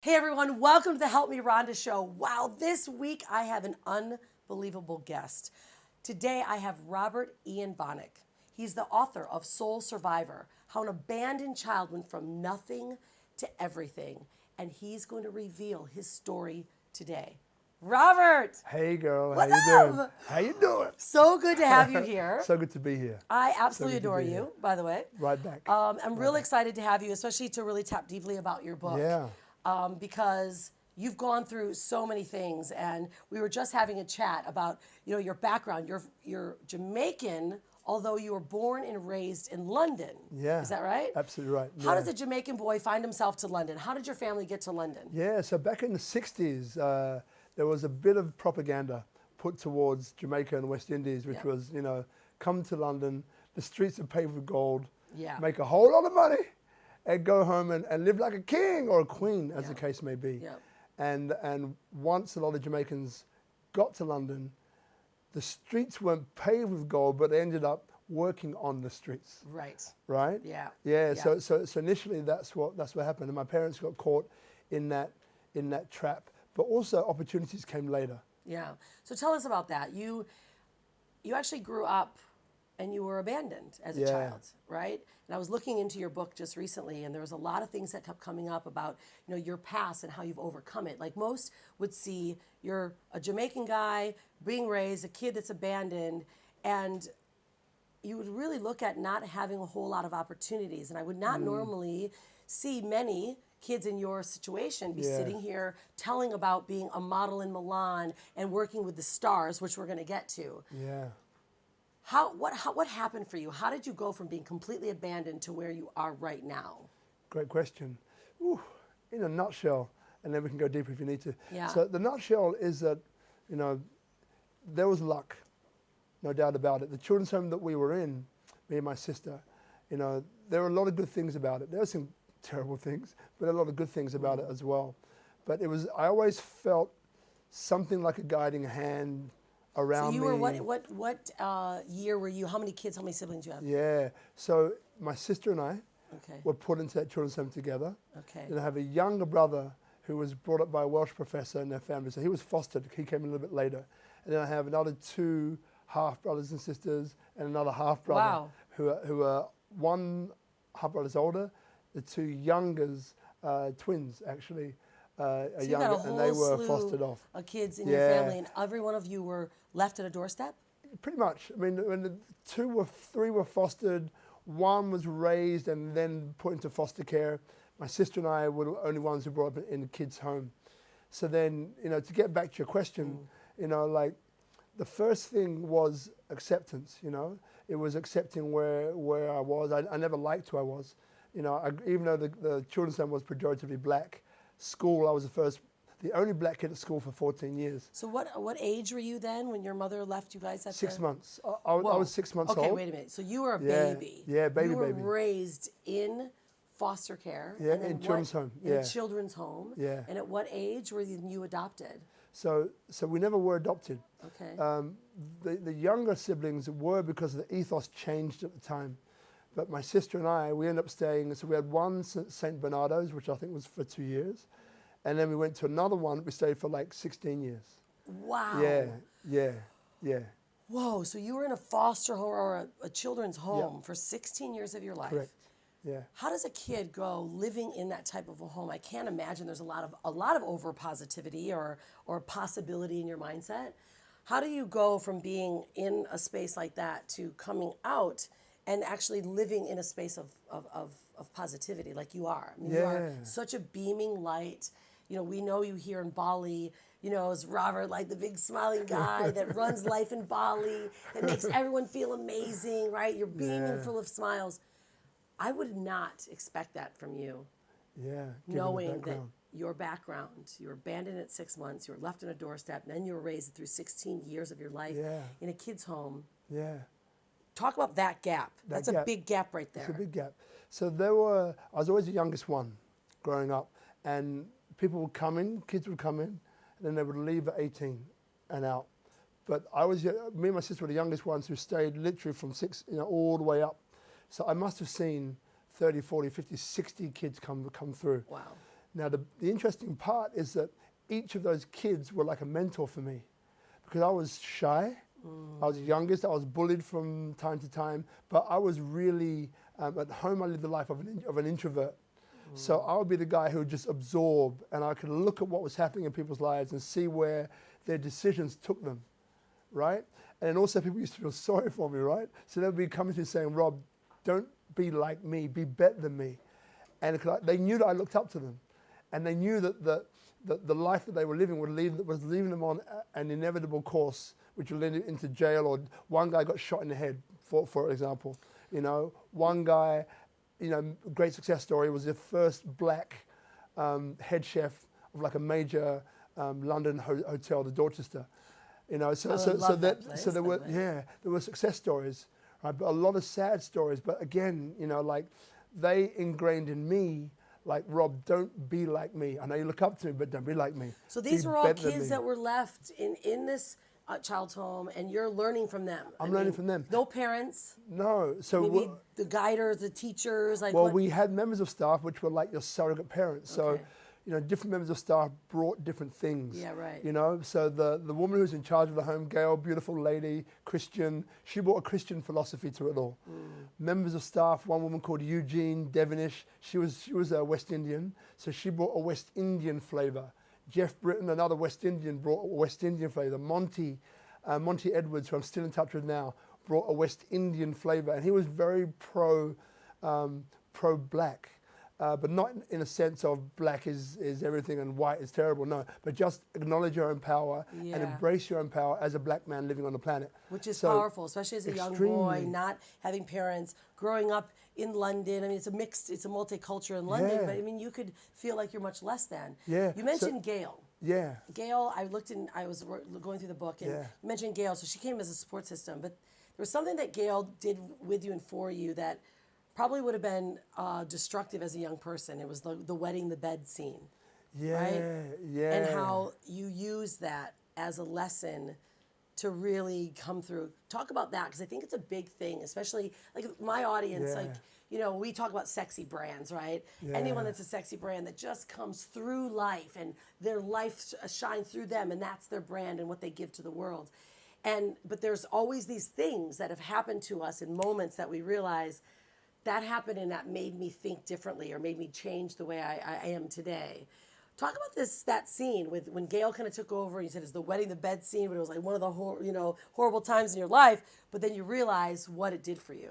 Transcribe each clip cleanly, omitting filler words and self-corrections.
Hey everyone, welcome to the Help Me Rhonda show. Wow, this week I have an unbelievable guest. Today I have Robert Ian Bonnick. He's the author of Soul Survivor, How an Abandoned Child Went from Nothing to Everything. And he's going to reveal his story today. Robert! Hey girl, What's how you doing? up? How you doing? So good to have you here. So good to be here. I absolutely good to adore be you, here. by the way. Right back. I'm real excited to have you, especially to really tap deeply about your book. Yeah. Because you've gone through so many things, and we were just having a chat about your background. You're Jamaican, although you were born and raised in London. Yeah. Is that right? Absolutely right. How yeah. does a Jamaican boy find himself to London? How did your family get to London? Yeah, so back in the 60s, there was a bit of propaganda put towards Jamaica and West Indies, which was, come to London, the streets are paved with gold, make a whole lot of money, and go home and live like a king or a queen, as the case may be. And once a lot of Jamaicans got to London, the streets weren't paved with gold, but they ended up working on the streets. Right. Right? Yeah. So initially that's what happened, and my parents got caught in that trap. But also opportunities came later. Yeah. So tell us about that. You actually grew up and you were abandoned as a child, right? And I was looking into your book just recently, and there was a lot of things that kept coming up about, your past and how you've overcome it. Like most would see you're a Jamaican guy being raised, a kid that's abandoned, and you would really look at not having a whole lot of opportunities. And I would not normally see many kids in your situation be sitting here telling about being a model in Milan and working with the stars, which we're going to get to. Yeah. What happened for you? How did you go from being completely abandoned to where you are right now? Great question. Ooh, in a nutshell, and then we can go deeper if you need to. Yeah. So the nutshell is that, there was luck, no doubt about it. The children's home that we were in, me and my sister, there were a lot of good things about it. There were some terrible things, but a lot of good things about it as well. But I always felt something like a guiding hand around me. So you were, what year were you? How many kids, how many siblings do you have? Yeah, so my sister and I Okay. were put into that children's home together. Okay. And I have a younger brother who was brought up by a Welsh professor in their family, so he was fostered. He came a little bit later. And then I have another two half brothers and sisters and another half brother who are one half brother's older, the two youngers, twins actually, So you younger, got a and they whole were slew fostered off. of kids in your family, and every one of you were left at a doorstep? Pretty much. I mean, when the three were fostered, one was raised and then put into foster care. My sister and I were the only ones who brought up in a kid's home. So then, to get back to your question, like the first thing was acceptance. It was accepting where I was. I never liked who I was. Even though the children's home was pejoratively black, school I was the only black kid at school for 14 years. So what age were you then when your mother left you guys at 6 months. I was 6 months old. Okay, wait a minute. So you were a baby. Yeah, baby. You were raised in foster care. Yeah, and then in children's home. In a children's home. Yeah. And at what age were you adopted? So we never were adopted. Okay. The younger siblings were because the ethos changed at the time. But my sister and I, we ended up staying, so we had one St. Bernardo's, which I think was for 2 years. And then we went to another one, we stayed for like 16 years. Wow. Yeah. Whoa, so you were in a foster home or a children's home for 16 years of your life. Correct. Yeah. How does a kid go living in that type of a home? I can't imagine there's a lot of over positivity or possibility in your mindset. How do you go from being in a space like that to coming out and actually living in a space of positivity like you are? I mean, you are such a beaming light. We know you here in Bali, as Robert, like the big smiling guy that runs life in Bali, that makes everyone feel amazing, right? You're beaming full of smiles. I would not expect that from you. Yeah. Knowing that your background, you were abandoned at 6 months, you were left on a doorstep, and then you were raised through 16 years of your life in a kid's home. Yeah. Talk about that gap. That's a big gap right there. It's a big gap. So I was always the youngest one growing up, and people would come in, kids would come in, and then they would leave at 18 and out. But me and my sister were the youngest ones who stayed literally from 6, all the way up. So I must have seen 30, 40, 50, 60 kids come through. Wow. Now, the interesting part is that each of those kids were like a mentor for me because I was shy. I was the youngest. I was bullied from time to time, but I was really, at home, I lived the life of an introvert. So I would be the guy who would just absorb, and I could look at what was happening in people's lives and see where their decisions took them, right? And then also people used to feel sorry for me, right? So they'd be coming to me saying, Rob, don't be like me, be better than me. And they knew that I looked up to them. And they knew that the life that they were living was leaving them on an inevitable course, which would lead into jail. Or one guy got shot in the head, for example. You know, one guy, you know, great success story, was the first black head chef of like a major London hotel, the Dorchester. You know, so there were success stories, right? But a lot of sad stories. But again, you know, like they ingrained in me, like, Rob, don't be like me. I know you look up to me, but don't be like me. So these were all kids that were left in this child's home, and you're learning from them. I'm learning from them. No parents. No. So maybe the guiders, the teachers. Like, well, we had members of staff which were like your surrogate parents. So, you know, different members of staff brought different things. Yeah, right. You know, so the woman who's in charge of the home, Gail, beautiful lady, Christian, she brought a Christian philosophy to it all. Members of staff, one woman called Eugene Devonish, she was a West Indian, so she brought a West Indian flavor. Jeff Britton, another West Indian, brought a West Indian flavor. Monty Edwards, who I'm still in touch with now, brought a West Indian flavor, and he was very pro-black. But not in a sense of black is everything and white is terrible, no. But just acknowledge your own power and embrace your own power as a black man living on the planet. Which is powerful, especially as a young boy, not having parents, growing up in London. I mean, it's a multicultural in London, but I mean, you could feel like you're much less than. Yeah. You mentioned Gail. Yeah. Gail, I was going through the book, and you mentioned Gail, so she came as a support system, but there was something that Gail did with you and for you that probably would have been destructive as a young person. It was the wetting the bed scene. Yeah, right? yeah. And how you use that as a lesson to really come through. Talk about that, because I think it's a big thing, especially like my audience, like, you know, we talk about sexy brands, right? Yeah. Anyone that's a sexy brand that just comes through life and their life shines through them, and that's their brand and what they give to the world. But there's always these things that have happened to us in moments that we realize that happened and that made me think differently or made me change the way I am today. Talk about that scene with when Gail kind of took over. You said it's the wetting the bed scene, but it was like one of the horrible times in your life. But then you realize what it did for you.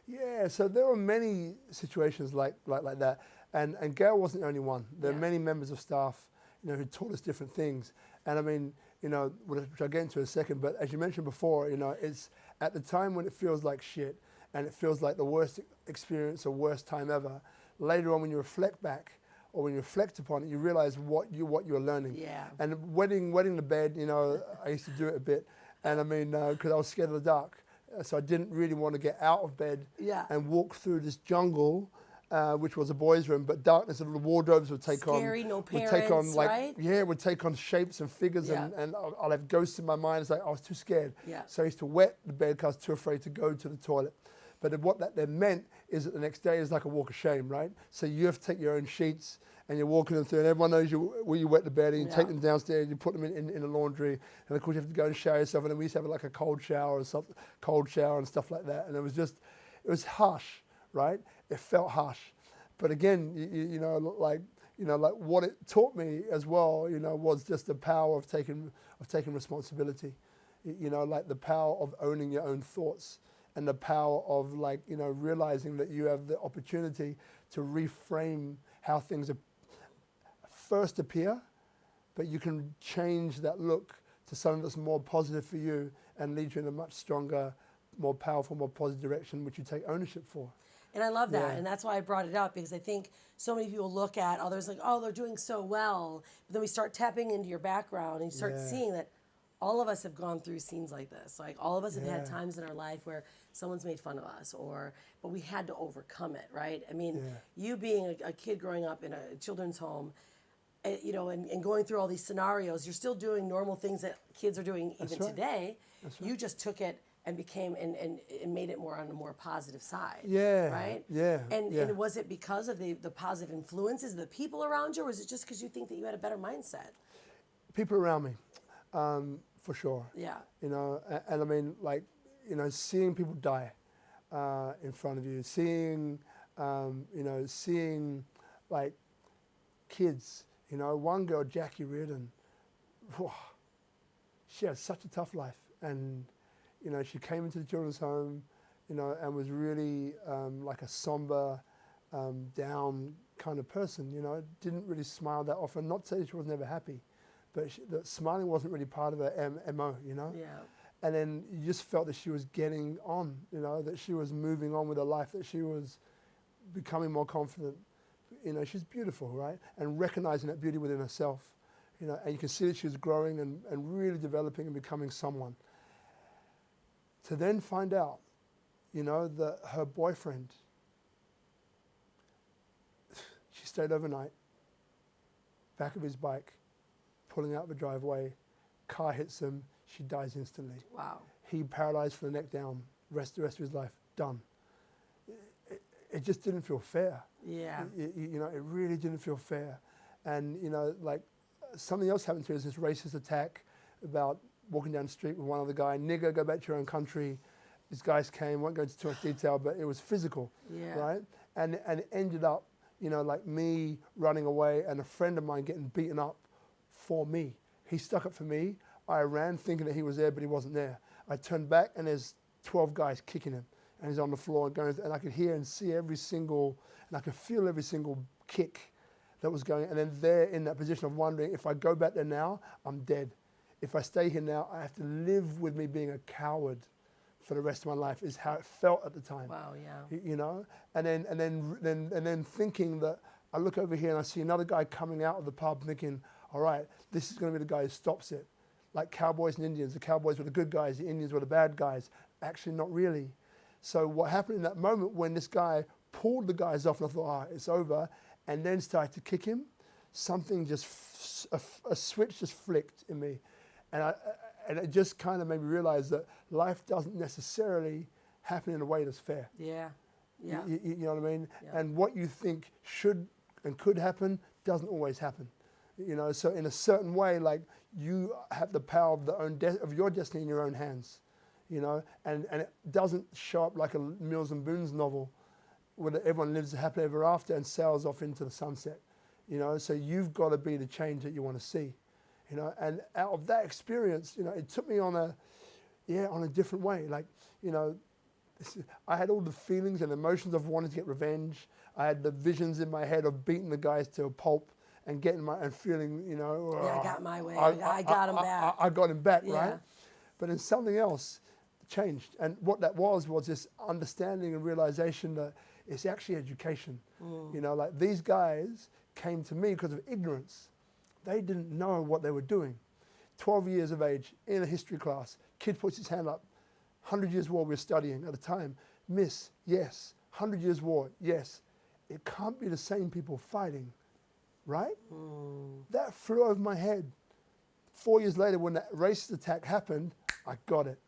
Yeah, so there were many situations like that, and Gail wasn't the only one. There are many members of staff, you know, who taught us different things. And I mean, you know, which I'll get into in a second. But as you mentioned before, you know, it's at the time when it feels like shit, and it feels like the worst experience or worst time ever. Later on, when you reflect back or when you reflect upon it, you realize what you're learning. Yeah. And wetting the bed, you know, I used to do it a bit, and I mean, because I was scared of the dark, so I didn't really want to get out of bed and walk through this jungle, which was a boys' room, but darkness and the wardrobes would take Scary, on. no parents, would take on like right? Yeah, would take on shapes and figures, and I'll have ghosts in my mind. It's like I was too scared. Yeah. So I used to wet the bed because I was too afraid to go to the toilet. But what that then meant is that the next day is like a walk of shame, right? So you have to take your own sheets and you're walking them through, and everyone knows where you wet the bed, and you take them downstairs, you put them in the laundry, and of course you have to go and shower yourself. And then we used to have like a cold shower and stuff like that. And it was harsh, right? It felt harsh. But again, you know, like what it taught me as well, you know, was just the power of taking responsibility. You know, like the power of owning your own thoughts. And the power of, like, you know, realizing that you have the opportunity to reframe how things first appear, but you can change that look to something that's more positive for you and lead you in a much stronger, more powerful, more positive direction, which you take ownership for. And I love that, and that's why I brought it up, because I think so many people look at others like, oh, they're doing so well, but then we start tapping into your background and you start seeing that all of us have gone through scenes like this. Like, all of us have had times in our life where someone's made fun of us, but we had to overcome it, right? I mean, you being a kid growing up in a children's home, you know, and going through all these scenarios, you're still doing normal things that kids are doing even today. You just took it and became and made it more on a more positive side. Yeah. Right? Yeah. And was it because of the positive influences, the people around you, or was it just because you think that you had a better mindset? People around me, for sure. Yeah. You know, and I mean, like, you know, seeing people die in front of you, seeing, you know, seeing like kids, you know, one girl, Jackie Reardon, whew, she had such a tough life. And, you know, she came into the children's home, you know, and was really like a somber, down kind of person, you know, didn't really smile that often. Not to say she was never happy, but that smiling wasn't really part of her MO, you know? Yeah. And then you just felt that she was getting on, you know, that she was moving on with her life, that she was becoming more confident. You know, she's beautiful, right? And recognizing that beauty within herself, you know, and you can see that she was growing and really developing and becoming someone. To then find out, you know, that her boyfriend, she stayed overnight, back of his bike, pulling out the driveway, car hits him, she dies instantly. Wow. He paralyzed from the neck down, the rest of his life, done. It just didn't feel fair. Yeah. You know, it really didn't feel fair. And, you know, like something else happened to us, this racist attack about walking down the street with one other guy, nigger, go back to your own country. These guys came, won't go into too much detail, but it was physical, Yeah. right? And it ended up, you know, like me running away and a friend of mine getting beaten up for me. He stuck up for me. I ran thinking that he was there, but he wasn't there. I turned back and there's 12 guys kicking him. And he's on the floor and going, and I could hear and see every single, and I could feel every single kick that was going. And then there in that position of wondering, if I go back there now, I'm dead. If I stay here now, I have to live with me being a coward for the rest of my life, is how it felt at the time. Wow, yeah. You know? And then thinking that I look over here and I see another guy coming out of the pub thinking, all right, this is going to be the guy who stops it. Like cowboys and Indians. The cowboys were the good guys, the Indians were the bad guys. Actually, not really. So what happened in that moment when this guy pulled the guys off and I thought, it's over, and then started to kick him, something just, a switch just flicked in me. And it just kind of made me realize that life doesn't necessarily happen in a way that's fair. Yeah. Yeah. You know what I mean? Yeah. And what you think should and could happen doesn't always happen. You know, so in a certain way, like, you have the power of your destiny in your own hands, you know, and it doesn't show up like a Mills and Boons novel where everyone lives happily ever after and sails off into the sunset, you know, so you've got to be the change that you want to see, you know, and out of that experience, you know, it took me on a different way, like, you know, I had all the feelings and emotions of wanting to get revenge. I had the visions in my head of beating the guys to a pulp and getting and feeling, you know, Yeah, I got my way. I got him back. I got him back, Yeah. right? But then something else changed. And what that was this understanding and realization that it's actually education. You know, like these guys came to me because of ignorance. They didn't know what they were doing. 12 years of age, in a history class, kid puts his hand up, 100 Years' War we're studying at the time. Miss, yes. 100 Years' War, yes. It can't be the same people fighting. Right? That flew over my head. 4 years later, when that racist attack happened, I got it.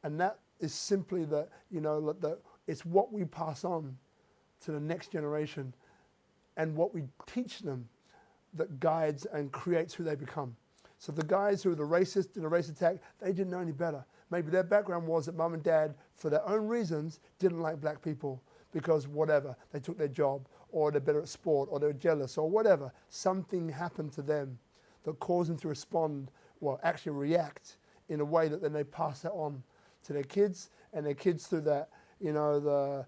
And that is simply that, you know, it's what we pass on to the next generation and what we teach them that guides and creates who they become. So the guys who were the racists in a race attack, they didn't know any better. Maybe their background was that mum and dad, for their own reasons, didn't like black people because whatever, they took their job, or they're better at sport, or they're jealous, or whatever. Something happened to them that caused them to respond, well, actually react in a way that then they pass that on to their kids, and their kids through that, you know, the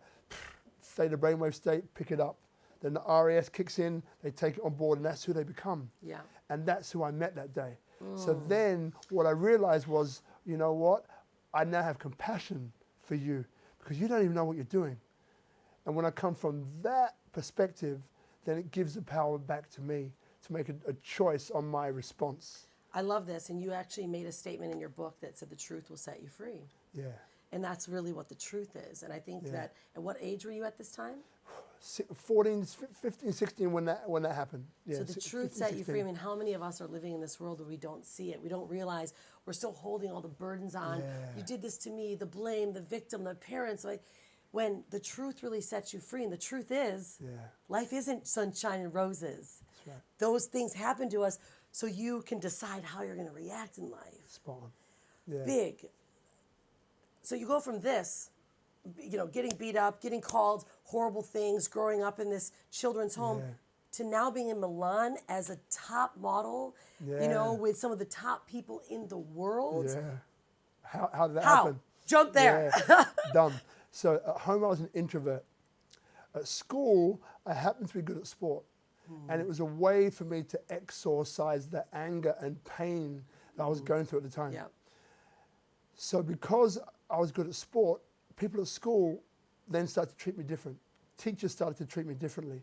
theta brainwave state, pick it up. Then the RAS kicks in, they take it on board, and that's who they become. Yeah. And that's who I met that day. So then what I realized was, you know what? I now have compassion for you because you don't even know what you're doing. And when I come from that perspective, then it gives the power back to me to make a choice on my response. I love this. And you actually made a statement in your book that said the truth will set you free. Yeah. And that's really what the truth is. And I think that, at what age were you at this time? 14, 15, 16 when that happened. Yeah, So the truth 15, set you 16. free. I mean, how many of us are living in this world where we don't see it? We don't realize we're still holding all the burdens on. Yeah. You did this to me, the blame, the victim, the parents. Like, when the truth really sets you free, and the truth is, life isn't sunshine and roses. That's right. Those things happen to us, so you can decide how you're going to react in life. Spot on. Yeah. Big. So you go from this, getting beat up, getting called horrible things, growing up in this children's home, to now being in Milan as a top model, with some of the top people in the world. Yeah. How did that happen? Jump there. Yeah. Done. So at home I was an introvert. At school I happened to be good at sport. And it was a way for me to exorcise the anger and pain that I was going through at the time. Yeah. So because I was good at sport, people at school then started to treat me different. Teachers started to treat me differently.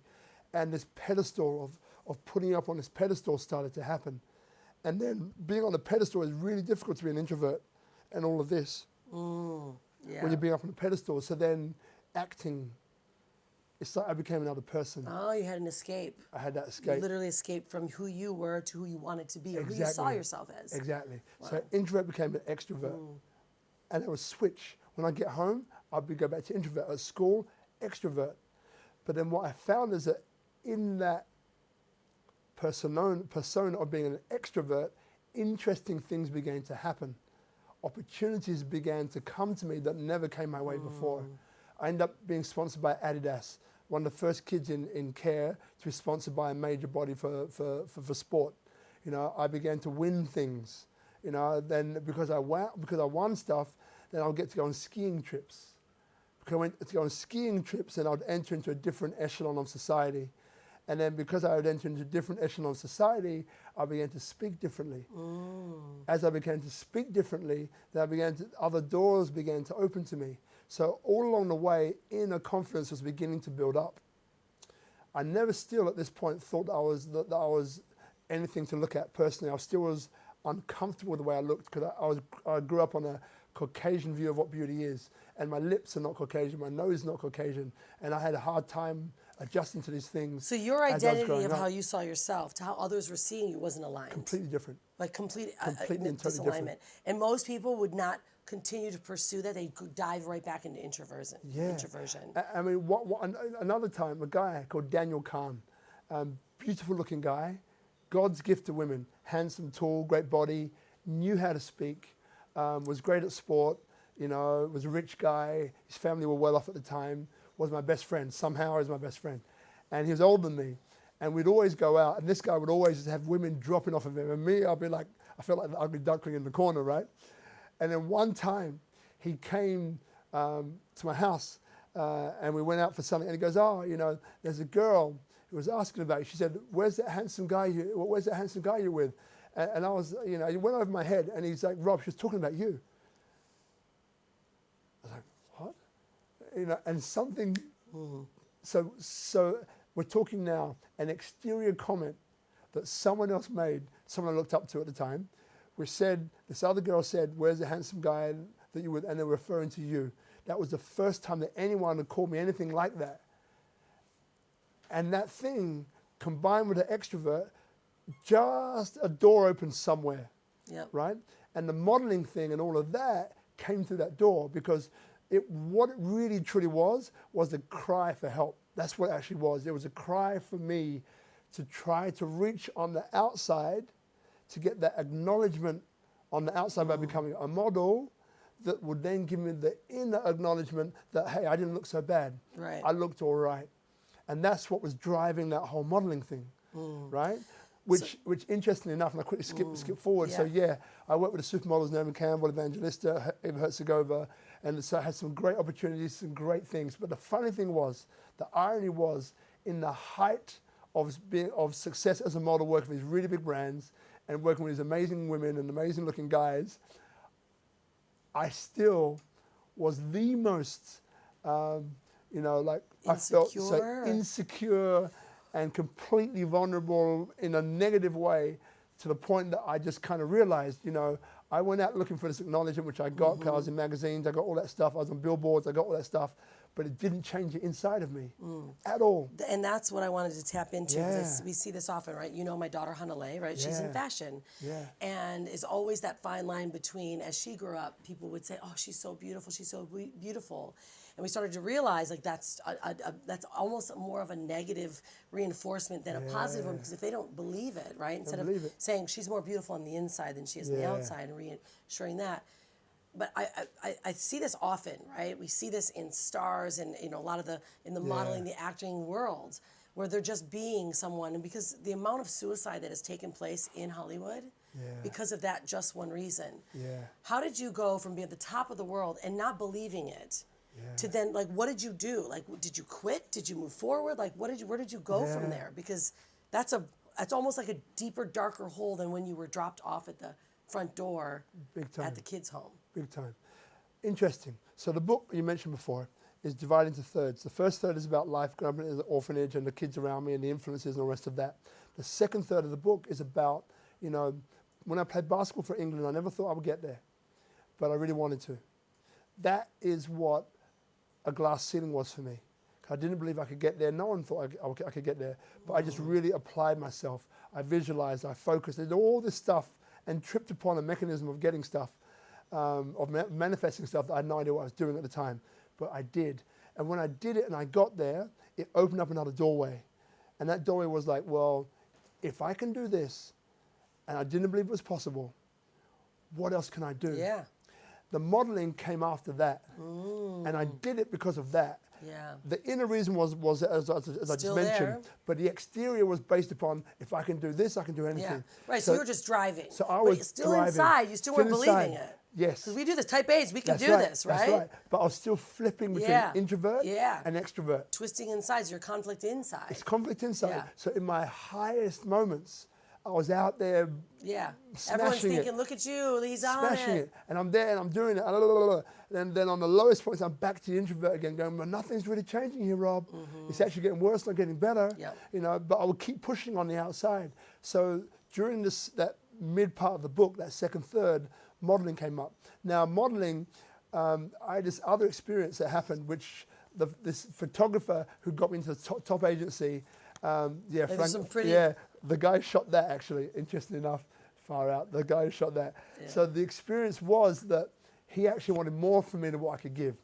And this pedestal of putting up on this pedestal started to happen. And then being on the pedestal is really difficult to be an introvert and all of this. When you're being up on the pedestal. So then acting, it's like I became another person. Oh, you had an escape. I had that escape. You literally escaped from who you were to who you wanted to be, or who you saw yourself as. Exactly. Wow. So introvert became an extrovert. And it was switch. When I get home, I'd go back to introvert. At school, extrovert. But then what I found is that in that persona of being an extrovert, interesting things began to happen. Opportunities began to come to me that never came my way before. I ended up being sponsored by Adidas, one of the first kids in care to be sponsored by a major body for sport. I began to win things. Then because I won stuff, then I'll get to go on skiing trips. Because I went to go on skiing trips, and I'd enter into a different echelon of society. And then because I would enter into a different echelon of society, I began to speak differently. As I began to speak differently, then other doors began to open to me. So all along the way, inner confidence was beginning to build up. I never still at this point thought that I was anything to look at personally. I still was uncomfortable with the way I looked, because I grew up on a Caucasian view of what beauty is. And my lips are not Caucasian, my nose is not Caucasian. And I had a hard time adjusting to these things. So your identity of how you saw yourself to how others were seeing you wasn't aligned. Completely different. Like completely and totally disalignment. Different. And most people would not continue to pursue that. They could dive right back into introversion. I mean, another time, a guy called Daniel Kahn, beautiful looking guy, God's gift to women, handsome, tall, great body, knew how to speak, was great at sport, was a rich guy, his family were well off at the time, was my best friend. Somehow he was my best friend. And he was older than me. And we'd always go out, and this guy would always have women dropping off of him. And me, I'd be like, I felt like the ugly duckling in the corner, right? And then one time, he came to my house, and we went out for something, and he goes, there's a girl who was asking about you. She said, where's that handsome guy you're with? And I was, it went over my head, and he's like, Rob, she's talking about you. I was like, what? And something, so we're talking now, an exterior comment that someone else made, someone I looked up to at the time, this other girl said, where's the handsome guy that you with? And they're referring to you. That was the first time that anyone had called me anything like that. And that thing, combined with the extrovert, just a door opened somewhere, right? And the modeling thing and all of that came through that door, because what it really truly was a cry for help. That's what it actually was. It was a cry for me to try to reach on the outside, to get that acknowledgement on the outside by becoming a model that would then give me the inner acknowledgement that, hey, I didn't look so bad. Right. I looked all right. And that's what was driving that whole modeling thing, right? Which interestingly enough, and I quickly skip forward. Yeah. So I worked with the supermodels, Naomi Campbell, Evangelista, Eva Herzegovina, and so I had some great opportunities, some great things. But the funny thing was, the irony was, in the height of success as a model, working with these really big brands and working with these amazing women and amazing looking guys, I still was the most, I felt so insecure and completely vulnerable in a negative way to the point that I just kind of realized, you know, I went out looking for this acknowledgement, which I got because I was in magazines, I got all that stuff, I was on billboards, I got all that stuff, but it didn't change the inside of me at all. And that's what I wanted to tap into. Yeah. Because we see this often, right? You know, my daughter Hanale, right? She's in Yeah. fashion. Yeah. And it's always that fine line between, as she grew up, people would say, oh, she's so beautiful, she's so beautiful. And we started to realize like that's almost more of a negative reinforcement than a positive one, because if they don't believe it, right? Instead of saying she's more beautiful on the inside than she is on the outside and reassuring that. But I see this often, right? We see this in stars and, you know, a lot of in the modeling, the acting world, where they're just being someone. And because the amount of suicide that has taken place in Hollywood, because of that just one reason. How did you go from being at the top of the world and not believing it to then, like, what did you do? Like, did you quit? Did you move forward? Like, where did you go from there? Because that's almost like a deeper, darker hole than when you were dropped off at the front door at the kids' home. Big time. Interesting. So the book you mentioned before is divided into thirds. The first third is about life growing up in the orphanage and the kids around me and the influences and all the rest of that. The second third of the book is about, you know, when I played basketball for England, I never thought I would get there, but I really wanted to. That is what a glass ceiling was for me. I didn't believe I could get there. No one thought I could get there, but I just really applied myself. I visualized, I focused, I did all this stuff and tripped upon a mechanism of getting stuff, of manifesting stuff that I had no idea what I was doing at the time, but I did. And when I did it and I got there, it opened up another doorway. And that doorway was like, well, if I can do this, and I didn't believe it was possible, what else can I do? Yeah. The modeling came after that. And I did it because of that. Yeah. The inner reason was as I just mentioned, but the exterior was based upon, if I can do this, I can do anything. Yeah. Right, so you were just driving. So I was still driving. inside, you still weren't believing it. Yes. Because we do this, type A's, we can do this, right? That's right. But I was still flipping between introvert and extrovert. Twisting inside, your conflict inside. It's conflict inside. Yeah. So in my highest moments, I was out there Everyone's thinking, look at you, he's on it. And I'm there and I'm doing it. And then on the lowest points, I'm back to the introvert again, going, well, nothing's really changing here, Rob. It's actually getting worse, not getting better. You know, but I would keep pushing on the outside. So during that mid part of the book, that second third, modeling came up. Now, modeling, I had this other experience that happened, which this photographer who got me into the top agency, the guy shot that actually, interesting enough, far out, the guy who shot that. Yeah. So the experience was that he actually wanted more from me than what I could give.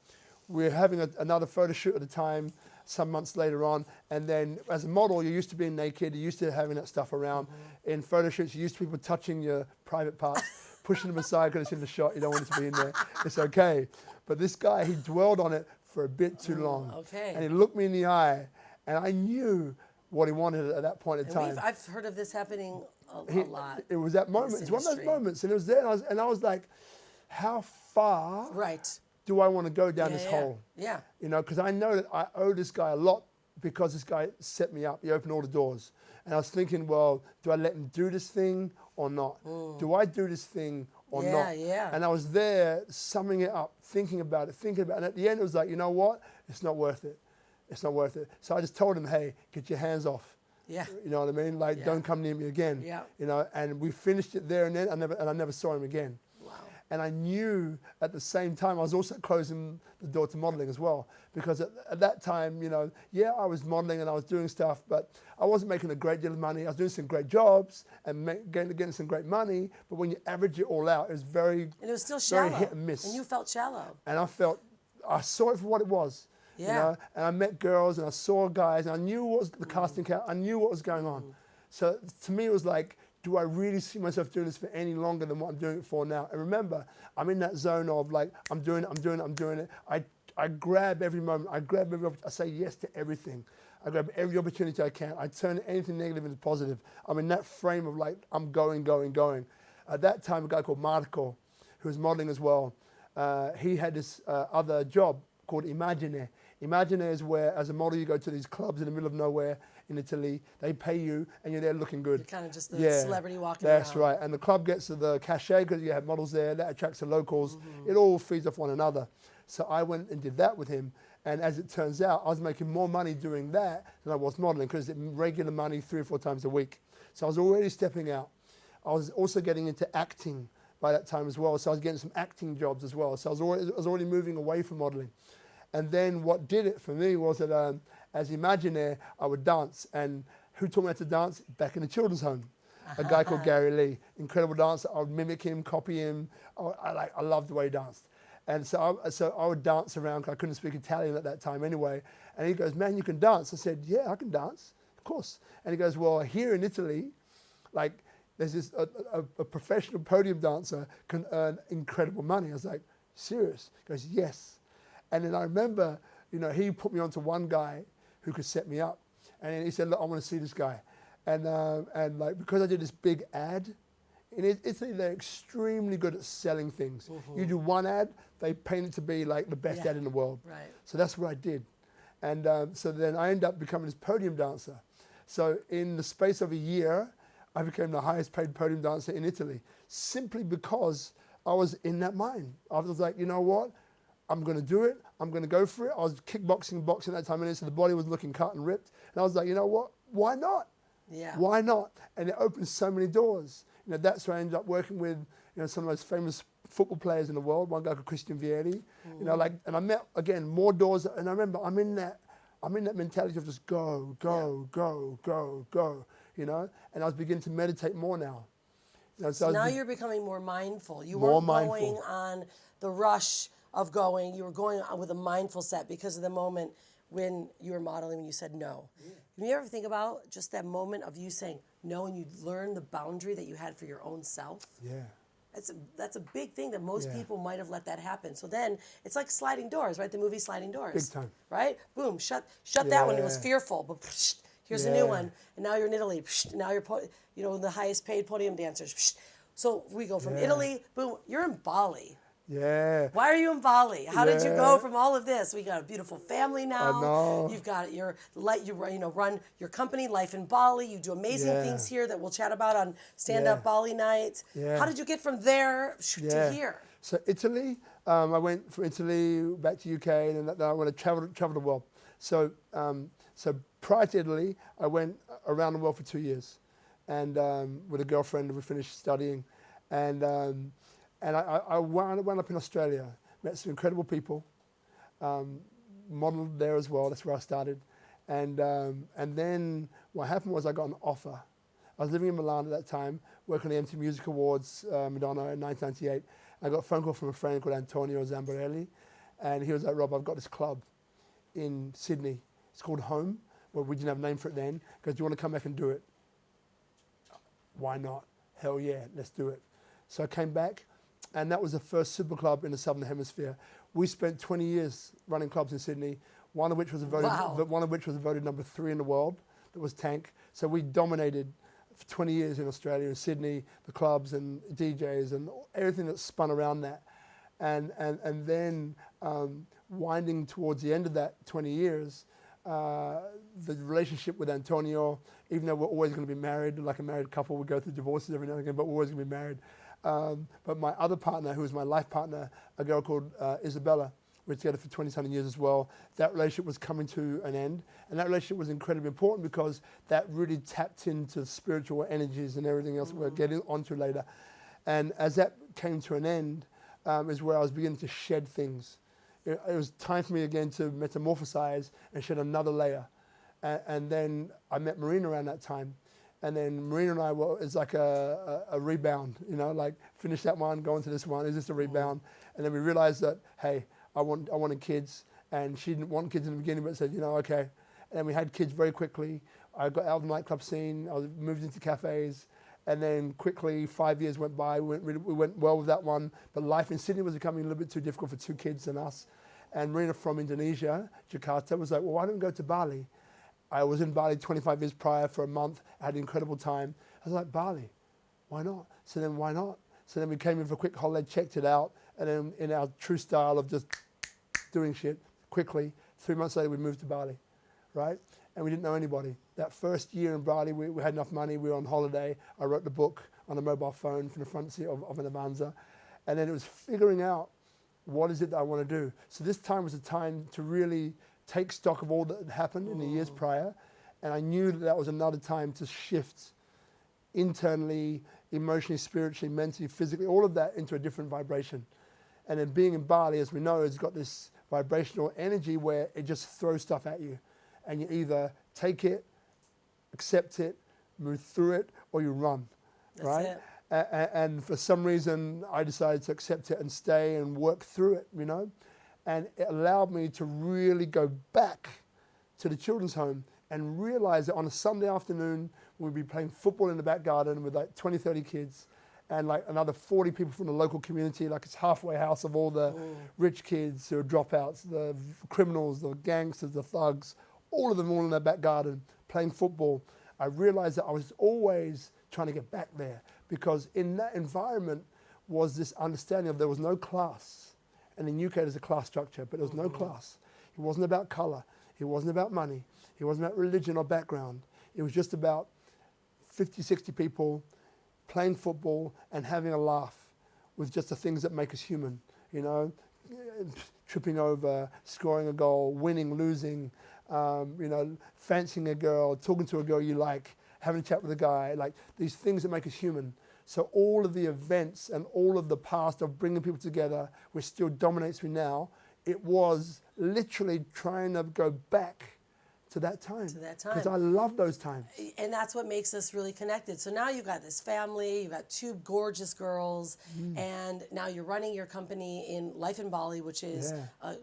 We were having another photo shoot at the time, some months later on, and then as a model, you're used to being naked, you're used to having that stuff around. In photo shoots, you're used to people touching your private parts, pushing them aside because it's in the shot, you don't want it to be in there, it's okay. But this guy, he dwelled on it for a bit too long. And he looked me in the eye, and I knew what he wanted at that point in time. I've heard of this happening a lot. It was that moment. It's one of those moments, and it was there, and I was like, how far do I want to go down this hole? Yeah. You know, because I know that I owe this guy a lot because this guy set me up. He opened all the doors. And I was thinking, well, do I let him do this thing or not? Do I do this thing or not? And I was there summing it up, thinking about it. And at the end, it was like, you know what? It's not worth it. It's not worth it. So I just told him, hey, get your hands off. Yeah. You know what I mean? Like, don't come near me again. Yeah. You know, and we finished it there and then, I never saw him again. Wow. And I knew at the same time, I was also closing the door to modeling as well. Because at that time, you know, I was modeling and I was doing stuff, but I wasn't making a great deal of money. I was doing some great jobs and getting some great money. But when you average it all out, it was and it was still shallow. Very hit and miss. And you felt shallow. And I saw it for what it was. Yeah. You know? And I met girls and I saw guys and I knew what was the casting couch. I knew what was going on. So to me, it was like, do I really see myself doing this for any longer than what I'm doing it for now? And remember, I'm in that zone of like, I'm doing it. I grab every moment. I say yes to everything. I grab every opportunity I can. I turn anything negative into positive. I'm in that frame of like, I'm going. At that time, a guy called Marco, who was modeling as well, he had this other job called Imagine. Imagine is where, as a model, you go to these clubs in the middle of nowhere in Italy. They pay you, and you're there looking good. You're kind of just the celebrity walking That's around. right. And the club gets the cachet because you have models there. That attracts the locals. It all feeds off one another. So I went and did that with him. And as it turns out, I was making more money doing that than I was modeling because it's regular money 3 or 4 times a week. So I was already stepping out. I was also getting into acting by that time as well. So I was getting some acting jobs as well. So I was already moving away from modeling. And then what did it for me was that as Imaginaire, I would dance. And who taught me how to dance? Back in the children's home. A guy called Gary Lee, incredible dancer. I would mimic him, copy him. I loved the way he danced. And so I would dance around, 'cause I couldn't speak Italian at that time anyway. And he goes, man, you can dance. I said, yeah, I can dance, of course. And he goes, well, here in Italy, like, there's this, a professional podium dancer can earn incredible money. I was like, serious? He goes, yes. And then I remember, you know, he put me onto one guy who could set me up. And then he said, look, I want to see this guy. And like, because I did this big ad, in Italy, they're extremely good at selling things. You do one ad, they paint it to be like the best ad in the world. Right. So that's what I did. And so then I ended up becoming this podium dancer. So in the space of a year, I became the highest paid podium dancer in Italy, simply because I was in that mind. I was like, you know what? I'm going to do it. I'm going to go for it. I was kickboxing, boxing at that time, and so the body was looking cut and ripped. And I was like, you know what? Why not? Yeah. Why not? And it opened so many doors. You know, that's where I ended up working with, you know, some of the most famous football players in the world. One guy called Christian Vieri. You know, like, and I met again more doors. And I remember I'm in that mentality of just go, go, go, go, go. You know, and I was beginning to meditate more now. You know, so now you're becoming more mindful. You more weren't mindful. going on the rush of going. You were going on with a mindful set because of the moment when you were modeling and you said no. Can you ever think about just that moment of you saying no and you learn the boundary that you had for your own self? Yeah. That's a big thing that most people might have let that happen. So then it's like sliding doors, right? The movie Sliding Doors. Big time. Right? Boom, shut that one. It was fearful, but here's a new one. And now you're in Italy. Now you're the highest paid podium dancers. So we go from Italy, boom, you're in Bali. Yeah. Why are you in Bali? How did you go from all of this? We got a beautiful family now. I know. You've got run your company, Life in Bali. You do amazing things here that we'll chat about on Stand Up Bali Night. Yeah. How did you get from there to here? So Italy, I went from Italy back to UK, and then I went to travel the world. So prior to Italy, I went around the world for 2 years, and with a girlfriend. We finished studying, and I wound up in Australia, met some incredible people, modeled there as well. That's where I started. And then what happened was I got an offer. I was living in Milan at that time, working on the MTV Music Awards, Madonna in 1998. I got a phone call from a friend called Antonio Zambarelli, and he was like, Rob, I've got this club in Sydney. It's called Home. Well, we didn't have a name for it then. He goes, do you want to come back and do it? Why not? Hell yeah, let's do it. So I came back. And that was the first super club in the Southern Hemisphere. We spent 20 years running clubs in Sydney, one of which was voted number 3 in the world. That was Tank. So we dominated for 20 years in Australia and Sydney, the clubs and DJs and everything that spun around that. And then winding towards the end of that 20 years, the relationship with Antonio, even though we're always going to be married, like a married couple, we go through divorces every now and again, but we're always going to be married. But my other partner, who was my life partner, a girl called Isabella, we were together for 20-something years as well. That relationship was coming to an end. And that relationship was incredibly important because that really tapped into spiritual energies and everything else we're getting onto later. And as that came to an end, is where I was beginning to shed things. It was time for me again to metamorphosize and shed another layer. And then I met Marina around that time. And then Marina and I it's like a rebound, you know, like finish that one, go into this one, is this a rebound? And then we realized that, hey, I wanted kids, and she didn't want kids in the beginning, but said, you know, okay. And then we had kids very quickly. I got out of the nightclub scene, I moved into cafes, and then quickly 5 years went by, we went well with that one, but life in Sydney was becoming a little bit too difficult for 2 kids and us. And Marina from Indonesia, Jakarta, was like, well, why don't we go to Bali? I was in Bali 25 years prior for a month. I had an incredible time. I was like, Bali, why not? So then why not? So then we came in for a quick holiday, checked it out, and then in our true style of just doing shit quickly, 3 months later we moved to Bali, right? And we didn't know anybody. That first year in Bali, we had enough money, we were on holiday. I wrote the book on a mobile phone from the front seat of an Avanza. And then it was figuring out what is it that I want to do. So this time was a time to really take stock of all that had happened in the years prior, and I knew that was another time to shift internally emotionally, spiritually, mentally, physically, all of that into a different vibration. And then being in Bali, as we know, has got this vibrational energy where it just throws stuff at you. And you either take it, accept it, move through it, or you run, right? It. And for some reason, I decided to accept it and stay and work through it, you know? And it allowed me to really go back to the children's home and realize that on a Sunday afternoon, we'd be playing football in the back garden with like 20, 30 kids and like another 40 people from the local community, like it's halfway house of all the rich kids who are dropouts, the criminals, the gangsters, the thugs, all of them all in their back garden playing football. I realized that I was always trying to get back there because in that environment was this understanding of there was no class. And in UK there's a class structure, but there was no class. It wasn't about color. It wasn't about money. It wasn't about religion or background. It was just about 50, 60 people playing football and having a laugh with just the things that make us human, you know, tripping over, scoring a goal, winning, losing, you know, fancying a girl, talking to a girl you like, having a chat with a guy, like these things that make us human. So all of the events and all of the past of bringing people together, which still dominates me now, it was literally trying to go back to that time. To that time. Because I love those times. And that's what makes us really connected. So now you've got this family, you've got two gorgeous girls, and now you're running your company in Life in Bali, which is,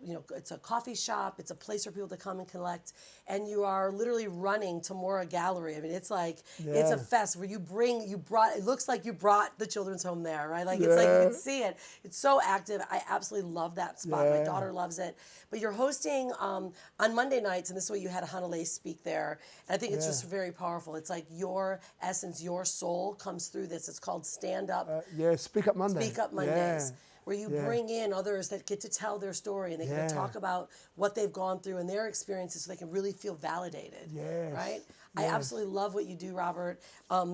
you know, it's a coffee shop, it's a place for people to come and collect, and you are literally running Tamora Gallery. I mean, it's like, it's a fest where it looks like you brought the children's home there, right? Like, it's like you can see it. It's so active. I absolutely love that spot. My daughter loves it. But you're hosting on Monday nights, and this is what you had Hanalei speak there. And I think it's just very powerful. It's like your essence, your soul comes through this. It's called Stand Up. Speak Up Monday. Speak Up Mondays. Where you bring in others that get to tell their story and they can talk about what they've gone through and their experiences so they can really feel validated. Right? I absolutely love what you do, Robert.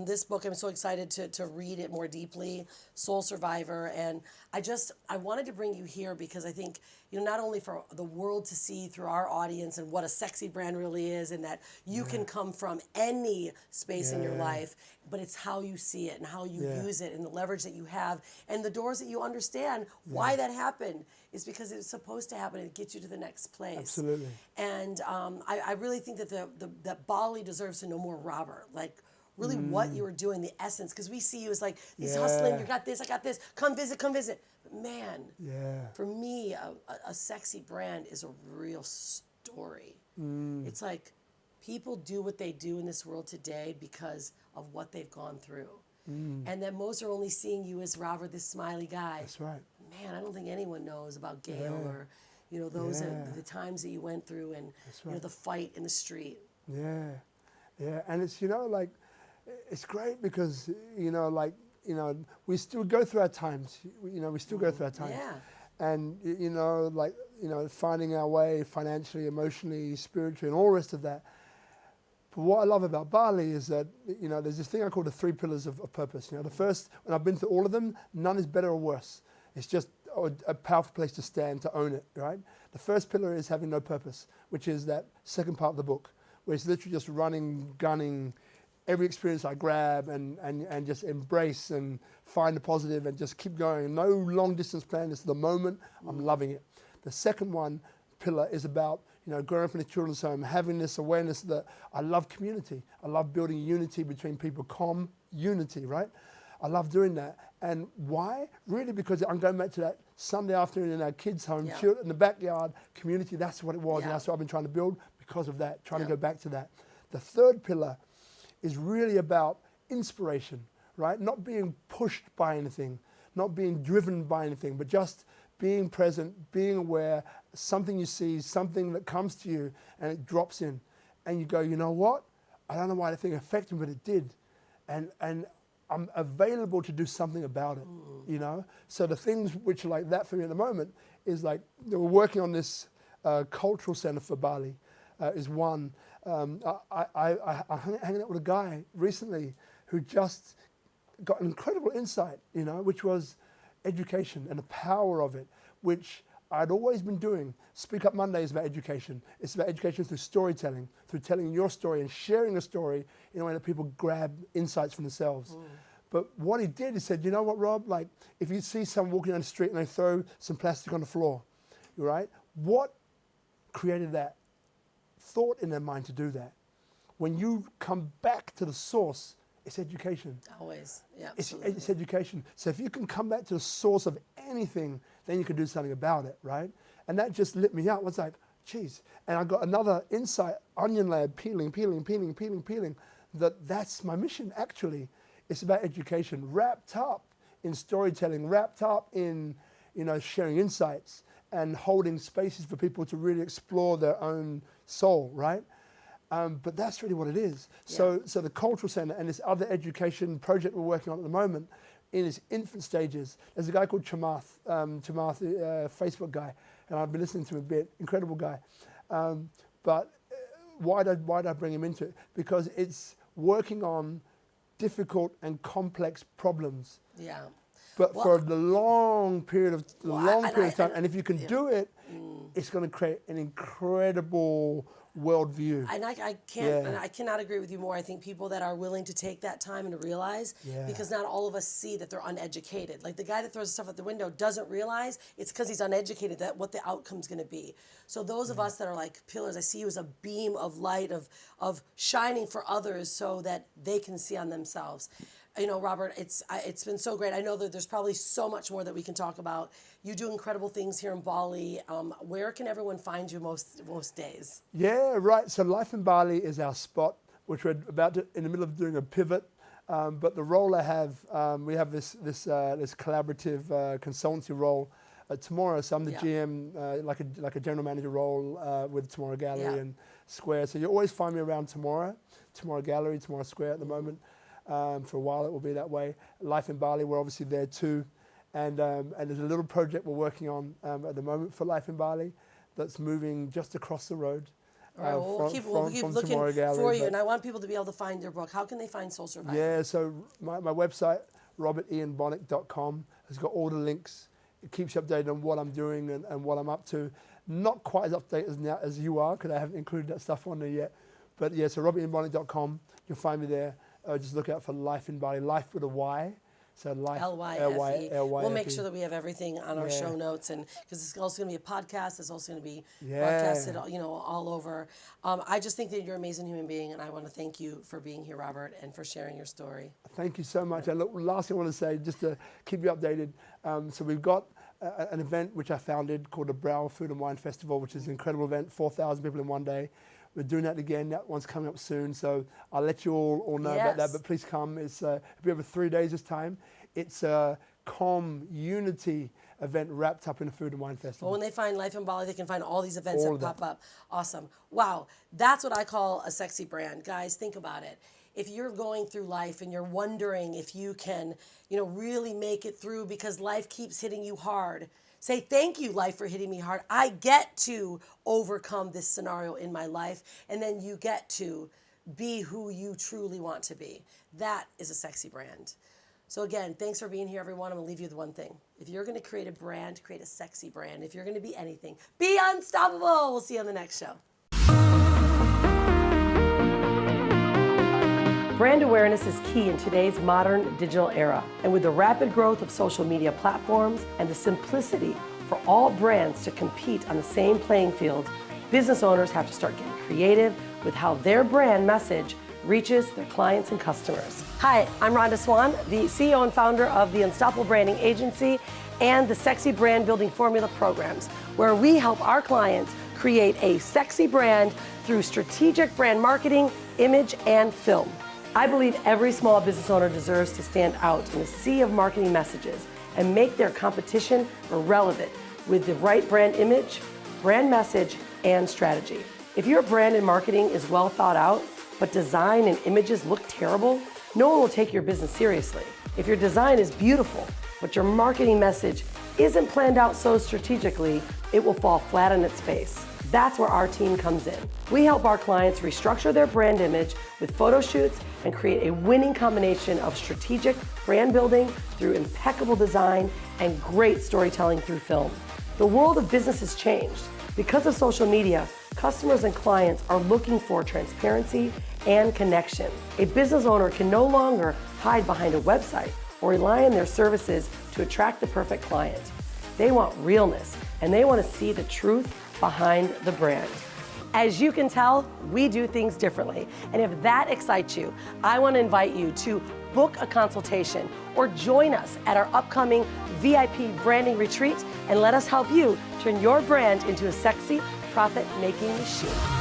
This book, I'm so excited to read it more deeply, Soul Survivor. And I wanted to bring you here because I think, you know, not only for the world to see through our audience and what a sexy brand really is and that you can come from any space in your life, but it's how you see it and how you use it and the leverage that you have and the doors that you understand why that happened is because it's supposed to happen and it gets you to the next place. Absolutely. And I really think that that Bali deserves to know more Robert, like really what you were doing, the essence, because we see you as like, he's hustling, you got this, I got this, come visit. But man, for me, a sexy brand is a real story. It's like people do what they do in this world today because of what they've gone through. And that most are only seeing you as Robert, this smiley guy. That's right. Man, I don't think anyone knows about Gail or, you know, those the times that you went through and you know, the fight in the street. And it's, you know, like, it's great because, you know, like, you know, we still go through our times, you know, we still go through our times. And, you know, like, you know, finding our way financially, emotionally, spiritually, and all the rest of that. But what I love about Bali is that, you know, there's this thing I call the 3 pillars of purpose. You know, the first, and I've been through all of them, none is better or worse. It's just a powerful place to stand, to own it, right? The first pillar is having no purpose, which is that second part of the book, where it's literally just running, gunning, every experience I grab and just embrace and find the positive and just keep going. No long distance plan, it's the moment, I'm loving it. The second pillar is about, you know, growing up in a children's home, having this awareness that I love community. I love building unity between people, unity, right? I love doing that. And why? Really because I'm going back to that Sunday afternoon in our kids' home, in the backyard, community, that's what it was. And that's what I've been trying to build because of that, trying to go back to that. The third pillar is really about inspiration, right? Not being pushed by anything, not being driven by anything, but just being present, being aware, something you see, something that comes to you and it drops in. And you go, you know what? I don't know why that thing affected me, but it did. And I'm available to do something about it, you know? So the things which are like that for me at the moment is like, we're working on this cultural center for Bali is one. I'm hanging out with a guy recently who just got an incredible insight, you know, which was education and the power of it, which I'd always been doing. Speak Up Monday is about education. It's about education through storytelling, through telling your story and sharing a story in a way that people grab insights from themselves. But what he did, he said, you know what, Rob? Like, if you see someone walking down the street and they throw some plastic on the floor, right? What created that thought in their mind to do that? When you come back to the source, it's education. Always, yeah, It's education. So if you can come back to the source of anything, then you can do something about it, right? And that just lit me up. I was like, geez. And I got another insight, onion layer, peeling. That's my mission, actually. It's about education, wrapped up in storytelling, wrapped up in, sharing insights and holding spaces for people to really explore their own soul, right? But that's really what it is. Yeah. So the Cultural Center and this other education project we're working on at the moment, in its infant stages, there's a guy called Chamath, Facebook guy, and I've been listening to him a bit, incredible guy. But why did I bring him into it? Because it's working on difficult and complex problems. Yeah. But for the long period of time, and if you can do it, it's going to create an incredible worldview. And I cannot agree with you more. I think people that are willing to take that time and realize, because not all of us see that they're uneducated. Like the guy that throws stuff out the window doesn't realize it's because he's uneducated that what the outcome's going to be. So those of us that are like pillars, I see you as a beam of light of shining for others so that they can see on themselves. Robert, it's been so great. I know that there's probably so much more that we can talk about. You do incredible things here in Bali. Where can everyone find you most days? Yeah, right. So Life in Bali is our spot, which we're in the middle of doing a pivot. But the role I have, we have this collaborative consultancy role tomorrow. So I'm the GM, like a general manager role with Tomorrow Gallery and Square. So you always find me around Tomorrow Gallery, Tomorrow Square at the moment. For a while it will be that way. Life in Bali, we're obviously there too. And there's a little project we're working on at the moment for Life in Bali that's moving just across the road. All right, we'll keep looking for you. And I want people to be able to find your book. How can they find Soul Survivor? Yeah, so my website, robertianbonick.com, has got all the links. It keeps you updated on what I'm doing and what I'm up to. Not quite as updated as you are, because I haven't included that stuff on there yet. But yeah, so robertianbonick.com, you'll find me there. Just look out for Life in Bali, life with a Y. So Life, L-Y-F-E. We'll make sure that we have everything on our show notes, and because it's also going to be a podcast, it's also going to be broadcasted, all over. I just think that you're an amazing human being, and I want to thank you for being here, Robert, and for sharing your story. Thank you so much. And look, last thing I want to say, just to keep you updated, so we've got an event which I founded called the Brow Food and Wine Festival, which is an incredible event, 4,000 people in one day. We're doing that again. That one's coming up soon, so I'll let you all know about that. But please come. It's it'll be over 3 days this time. It's a unity event wrapped up in a food and wine festival. Well, when they find Life in Bali, they can find all these events that pop up. Awesome. Wow, that's what I call a sexy brand. Guys, think about it. If you're going through life and you're wondering if you can, really make it through because life keeps hitting you hard, say, thank you, life, for hitting me hard. I get to overcome this scenario in my life, and then you get to be who you truly want to be. That is a sexy brand. So again, thanks for being here, everyone. I'm going to leave you with one thing. If you're going to create a brand, create a sexy brand. If you're going to be anything, be unstoppable. We'll see you on the next show. Brand awareness is key in today's modern digital era. And with the rapid growth of social media platforms and the simplicity for all brands to compete on the same playing field, business owners have to start getting creative with how their brand message reaches their clients and customers. Hi, I'm Rhonda Swan, the CEO and founder of the Unstoppable Branding Agency and the Sexy Brand Building Formula programs, where we help our clients create a sexy brand through strategic brand marketing, image, and film. I believe every small business owner deserves to stand out in a sea of marketing messages and make their competition irrelevant with the right brand image, brand message, and strategy. If your brand and marketing is well thought out, but design and images look terrible, no one will take your business seriously. If your design is beautiful, but your marketing message isn't planned out so strategically, it will fall flat on its face. That's where our team comes in. We help our clients restructure their brand image with photo shoots and create a winning combination of strategic brand building through impeccable design and great storytelling through film. The world of business has changed. Because of social media, customers and clients are looking for transparency and connection. A business owner can no longer hide behind a website or rely on their services to attract the perfect client. They want realness, and they want to see the truth behind the brand. As you can tell, we do things differently. And if that excites you, I want to invite you to book a consultation or join us at our upcoming VIP branding retreat and let us help you turn your brand into a sexy, profit-making machine.